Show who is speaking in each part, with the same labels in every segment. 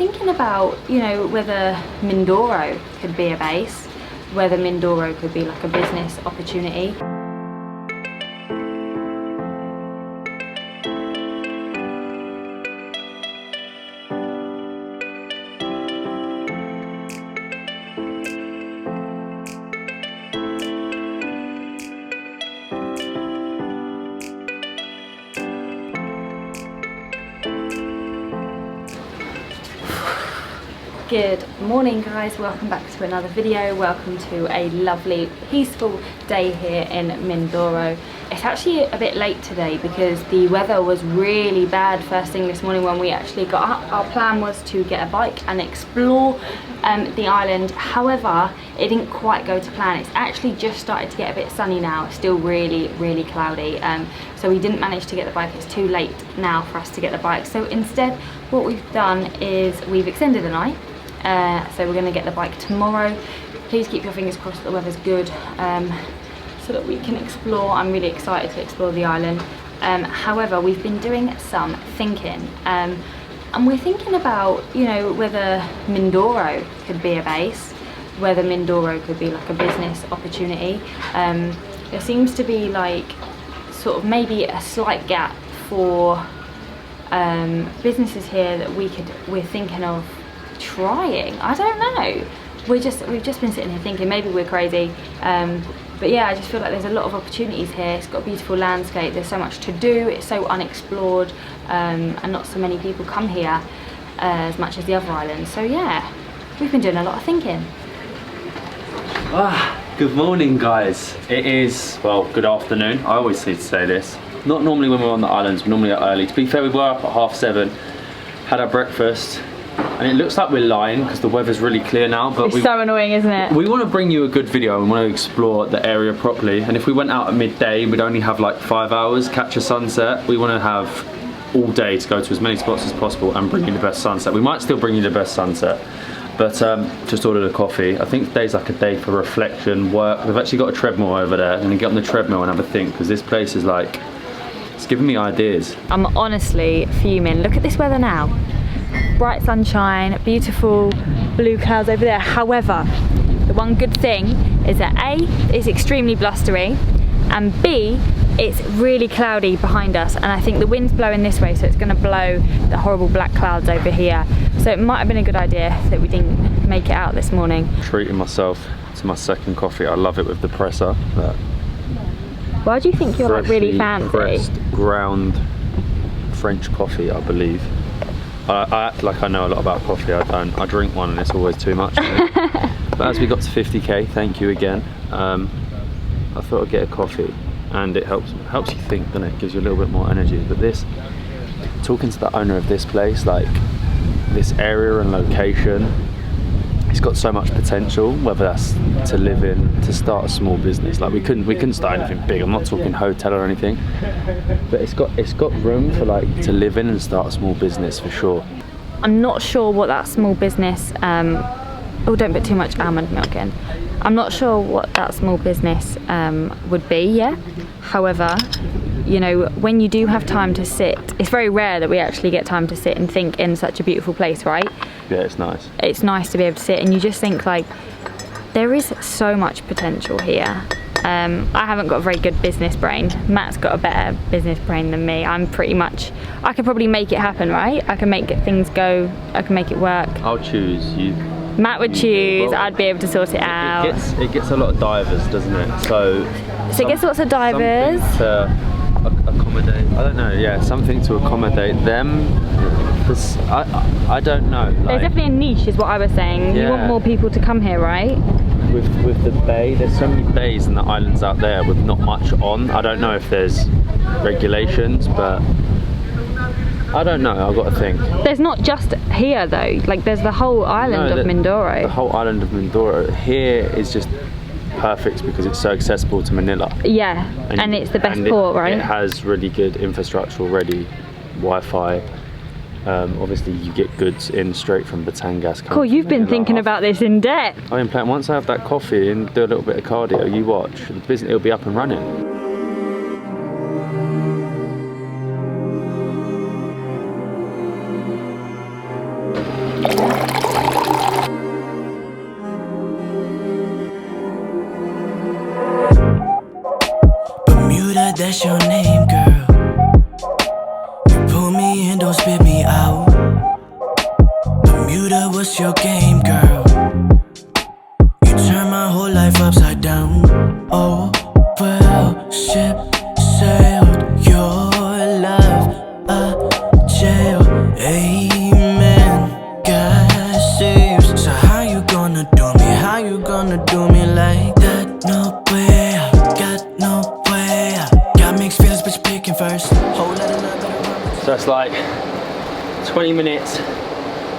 Speaker 1: thinking about, you know, whether Mindoro could be a base, whether Mindoro could be like a business opportunity. Good morning guys, welcome back to another video. Welcome to a lovely peaceful day here in Mindoro. It's actually a bit late today because the weather was really bad first thing this morning when we actually got up. Our plan was to get a bike and explore the island. However, it didn't quite go to plan. It's actually just started to get a bit sunny now. It's still really cloudy, so we didn't manage to get the bike. It's too late now for us to get the bike, so instead what we've done is we've extended the night. So we're going to get the bike tomorrow. Please keep your fingers crossed that the weather's good, so that we can explore. I'm really excited to explore the island. However, we've been doing some thinking, and we're thinking about, you know, whether Mindoro could be a base, whether Mindoro could be like a business opportunity. There seems to be like sort of maybe a slight gap for businesses here that we're thinking of trying. I don't know, we've just been sitting here thinking maybe we're crazy, but yeah, I just feel like there's a lot of opportunities here. It's got a beautiful landscape, there's so much to do, it's so unexplored, and not so many people come here as much as the other islands. So yeah, we've been doing a lot of thinking.
Speaker 2: Good morning guys. It is, well, good afternoon. I always need to say this, not normally when we're on the islands, we're normally up early. To be fair, we were up at 7:30, had our breakfast. And it looks like we're lying because the weather's really clear now, but
Speaker 1: it's so annoying, isn't it?
Speaker 2: We want to bring you a good video and want to explore the area properly. And if we went out at midday, we'd only have like 5 hours, catch a sunset. We want to have all day to go to as many spots as possible and bring you the best sunset. We might still bring you the best sunset, but just ordered a coffee. I think today's like a day for reflection, work. We've actually got a treadmill over there. I'm going to get on the treadmill and have a think, because this place is like, it's giving me ideas. I'm honestly fuming. Look at this weather now. Bright sunshine, beautiful blue clouds over there. However, the one good thing is that A, it's extremely blustery, and B, it's really cloudy behind us, and I think the wind's blowing this way, so it's going to blow the horrible black clouds over here. So it might have been a good idea that we didn't make it out this morning. Treating myself to my second coffee. I love it with the presser.
Speaker 1: Why do you think you're like really fancy?
Speaker 2: Pressed ground French coffee, I believe. I act like I know a lot about coffee. I don't. I drink one and it's always too much. But as we got to 50k, thank you again. I thought I'd get a coffee, and it helps you think, doesn't it? Gives you a little bit more energy. But this, talking to the owner of this place, like this area and location, it's got so much potential. Whether that's to live in, to start a small business. Like we couldn't start anything big. I'm not talking hotel or anything, but it's got room for like to live in and start a small business for sure.
Speaker 1: I'm not sure what that small business. Oh, don't put too much almond milk in. I'm not sure what that small business would be. Yeah. However, you know, when you do have time to sit, it's very rare that we actually get time to sit and think in such a beautiful place, right?
Speaker 2: Yeah, it's nice.
Speaker 1: It's nice to be able to sit and you just think like, there is so much potential here. I haven't got a very good business brain. Matt's got a better business brain than me. I could probably make it happen, right? I can make things go, I can make it work.
Speaker 2: I'll choose you.
Speaker 1: Matt would choose, well, I'd be able to sort it out.
Speaker 2: It gets a lot of divers, doesn't it? So
Speaker 1: it gets lots of divers.
Speaker 2: To accommodate, I don't know, yeah, something to accommodate them. I don't know. Like,
Speaker 1: there's definitely a niche, is what I was saying. Yeah. You want more people to come here, right?
Speaker 2: With the bay, there's so many bays in the islands out there with not much on. I don't know if there's regulations, but I don't know, I've got to think. There's
Speaker 1: not just here though, like there's the whole island of Mindoro.
Speaker 2: The whole island of Mindoro. Here is just perfect because it's so accessible to Manila.
Speaker 1: Yeah, and it's the best port, right?
Speaker 2: It has really good infrastructure already, Wi-Fi. Obviously you get goods in straight from Batangas.
Speaker 1: Cool, you've been thinking about this in depth.
Speaker 2: I've been planning, once I have that coffee and do a little bit of cardio, you watch, the business, it'll be up and running.
Speaker 3: that's your name, girl. You pull me in, don't spit me out. Bermuda, what's your game, girl? You turn my whole life upside down. Oh, well, ship sailed, your love a jail. Amen, God saves. So how you gonna do me? How you gonna do me like that? No way, got no way. Got mixed feelings, but you're picking first. Whole lot of love, better.
Speaker 2: So it's like 20 minutes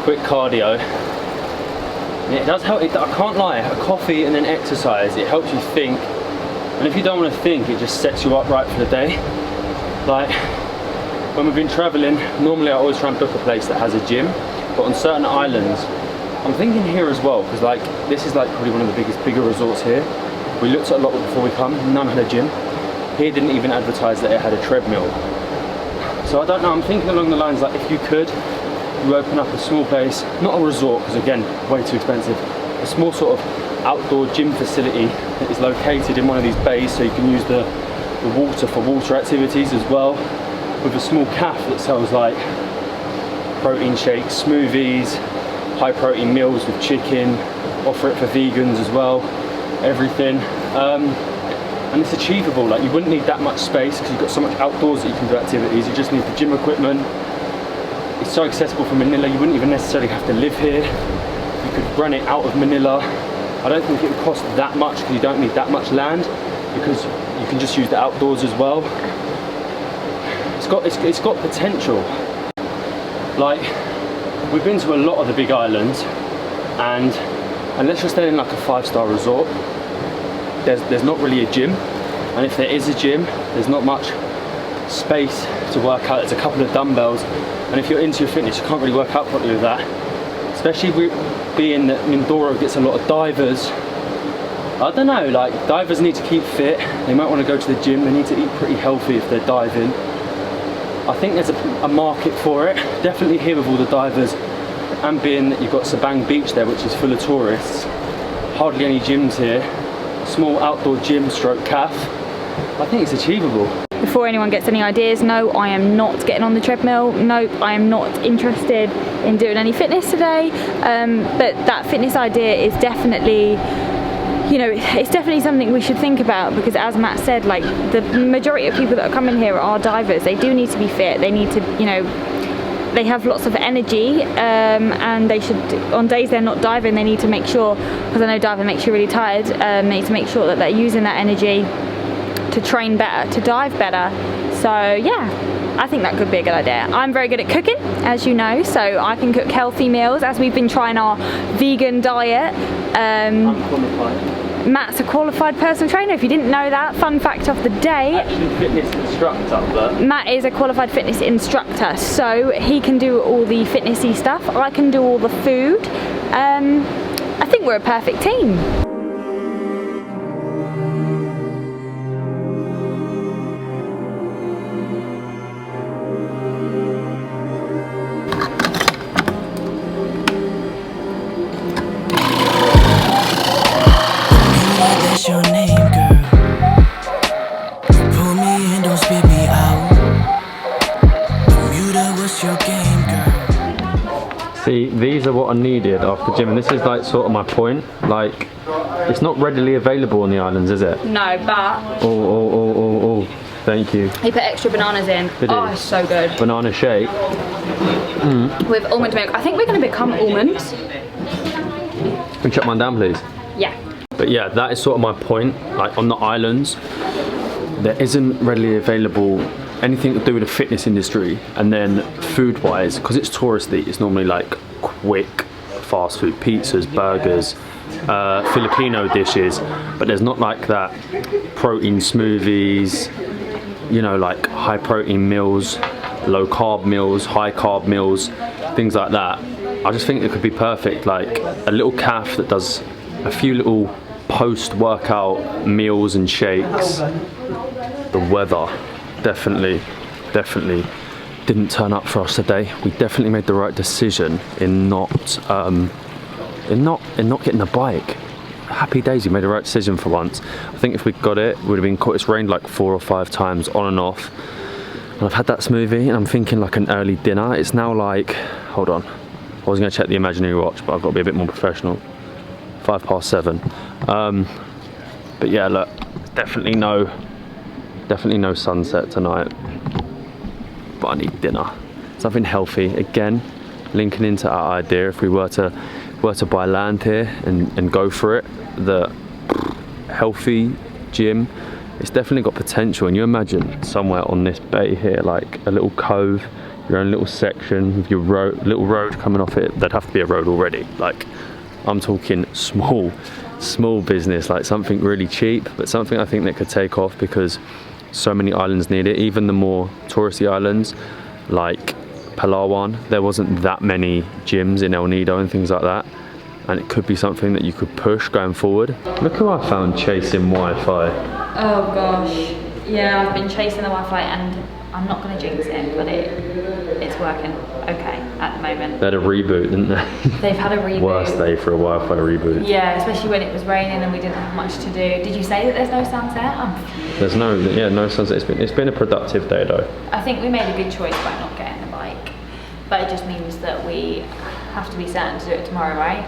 Speaker 2: quick cardio. And it does help. I can't lie, a coffee and then exercise, it helps you think. And if you don't want to think, it just sets you up right for the day. Like when we've been traveling, normally I always try and book a place that has a gym, but on certain islands, I'm thinking here as well, because like this is like probably one of the bigger resorts here. We looked at a lot before we come, none had a gym. Here didn't even advertise that it had a treadmill. So I don't know, I'm thinking along the lines like if you could, you open up a small place, not a resort, because again, way too expensive, a small sort of outdoor gym facility that is located in one of these bays, so you can use the water for water activities as well, with a small cafe that sells like protein shakes, smoothies, high protein meals with chicken, offer it for vegans as well, everything. And it's achievable, like you wouldn't need that much space because you've got so much outdoors that you can do activities. You just need the gym equipment. It's so accessible from Manila, you wouldn't even necessarily have to live here. You could run it out of Manila. I don't think it would cost that much because you don't need that much land, because you can just use the outdoors as well. It's got potential. Like, we've been to a lot of the big islands, and unless you're staying in like a 5-star resort, there's not really a gym. And if there is a gym, there's not much space to work out. There's a couple of dumbbells, and if you're into your fitness, you can't really work out properly with that. Especially being that Mindoro gets a lot of divers. I don't know, like divers need to keep fit. They might want to go to the gym. They need to eat pretty healthy if they're diving. I think there's a market for it. Definitely here with all the divers, and being that you've got Sabang Beach there, which is full of tourists. Hardly any gyms here. Small outdoor gym stroke cafe. I think it's achievable.
Speaker 1: Before anyone gets any ideas, no, I am not getting on the treadmill. Nope, I am not interested in doing any fitness today. But that fitness idea is definitely, you know, it's definitely something we should think about, because as Matt said, like the majority of people that are coming here are divers. They do need to be fit. They need to, you know, they have lots of energy, and they should, on days they're not diving, they need to make sure, because I know diving makes you really tired, they need to make sure that they're using that energy to train better, to dive better. So yeah, I think that could be a good idea. I'm very good at cooking, as you know, so I can cook healthy meals, as we've been trying our vegan diet.
Speaker 2: I'm qualified.
Speaker 1: Matt's a qualified personal trainer, if you didn't know that. Fun fact of the day.
Speaker 2: Actually fitness instructor, but...
Speaker 1: Matt is a qualified fitness instructor, so he can do all the fitnessy stuff. I can do all the food. I think we're a perfect team.
Speaker 3: That's your name, girl. Pull me in, don't spit me out. Bermuda, what's your game, girl?
Speaker 2: See, these are what I needed after gym, and this is like sort of my point. Like, it's not readily available on the islands, is it?
Speaker 1: No, but...
Speaker 2: Oh, thank you.
Speaker 1: He put extra bananas in. Oh, it's so good.
Speaker 2: Banana shake.
Speaker 1: With almond milk. I think we're going to become almonds.
Speaker 2: Can you chuck mine down, please?
Speaker 1: Yeah.
Speaker 2: But yeah, that is sort of my point. Like on the islands, there isn't readily available anything to do with the fitness industry, and then food-wise, because it's touristy, it's normally like quick fast food, pizzas, burgers, Filipino dishes, but there's not like that protein smoothies, you know, like high protein meals, low carb meals, high carb meals, things like that. I just think it could be perfect, like a little cafe that does a few little post-workout meals and shakes. The weather definitely didn't turn up for us today. We definitely made the right decision in not getting a bike. happy days, we made the right decision for once. I think if we got it, it would have been caught. It's rained like 4 or 5 times on and off. And I've had that smoothie and I'm thinking like an early dinner. It's now like, hold on, I was gonna check the imaginary watch, but I've got to be a bit more professional. 7:05. But yeah, look, definitely no sunset tonight. But I need dinner, something healthy. Again, linking into our idea, if we were to buy land here and go for it, the healthy gym, it's definitely got potential. And you imagine somewhere on this bay here, like a little cove, your own little section with your little road coming off it. There'd have to be a road already. Like, I'm talking small business, like something really cheap, but something I think that could take off because so many islands need it. Even the more touristy islands like Palawan, there wasn't that many gyms in El Nido and things like that, and it could be something that you could push going forward. Look who I found chasing Wi-Fi.
Speaker 1: Oh gosh, yeah, I've been chasing the Wi-Fi and I'm not going to jinx it, but it's working okay at the moment.
Speaker 2: They had a reboot, didn't they?
Speaker 1: They've had a reboot.
Speaker 2: Worst day for a Wi-Fi reboot.
Speaker 1: Yeah, especially when it was raining and we didn't have much to do. Did you say that there's no sunset?
Speaker 2: There's no sunset. It's been a productive day though.
Speaker 1: I think we made a good choice by not getting a bike, but it just means that we have to be certain to do it tomorrow, right?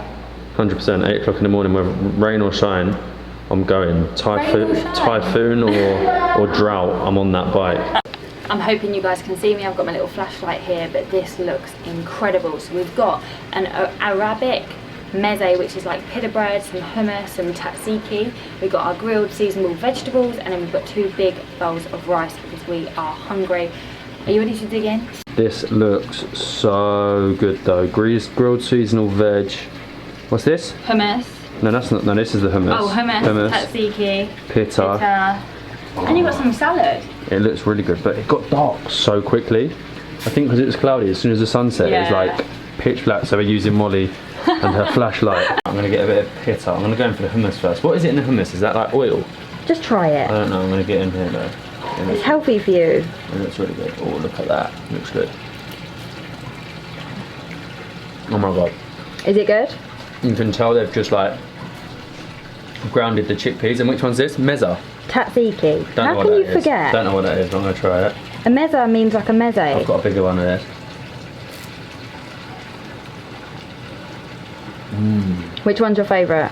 Speaker 2: 100%. 8 o'clock in the morning, whether rain or shine, I'm going. Typhoon or drought, I'm on that bike.
Speaker 1: I'm hoping you guys can see me. I've got my little flashlight here, but this looks incredible. So we've got an Arabic meze, which is like pita bread, some hummus, some tzatziki. We've got our grilled seasonal vegetables, and then we've got 2 big bowls of rice because we are hungry. Are you ready to dig in?
Speaker 2: This looks so good though. Grilled seasonal veg. What's this?
Speaker 1: Hummus.
Speaker 2: No, that's not. No, this is the hummus.
Speaker 1: Oh, hummus. Tzatziki.
Speaker 2: Pita.
Speaker 1: And you've got some salad.
Speaker 2: It looks really good, but it got dark so quickly. I think because it was cloudy, as soon as the sun set, it was like pitch black, so we're using Molly and her flashlight. I'm going to get a bit of pita. I'm going to go in for the hummus first. What is it in the hummus? Is that like oil?
Speaker 4: Just try it.
Speaker 2: I don't know. I'm going to get in here though.
Speaker 4: It's healthy for you.
Speaker 2: It looks really good. Oh, look at that. It looks good. Oh my god.
Speaker 4: Is it good?
Speaker 2: You can tell they've just like grounded the chickpeas. And which one's this? Meza.
Speaker 4: Tzatziki.
Speaker 2: Don't
Speaker 4: How can you forget?
Speaker 2: Don't know what that is. I'm going to try it.
Speaker 4: A meza means like a meze.
Speaker 2: I've got a bigger one of this.
Speaker 4: Which one's your favourite?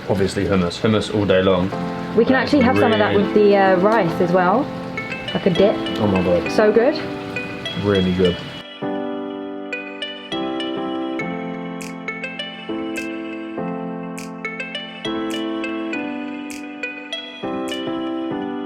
Speaker 2: Obviously hummus. Hummus all day long.
Speaker 4: We can actually have some of that with the rice as well. Like a dip.
Speaker 2: Oh my god.
Speaker 4: So good.
Speaker 2: Really good.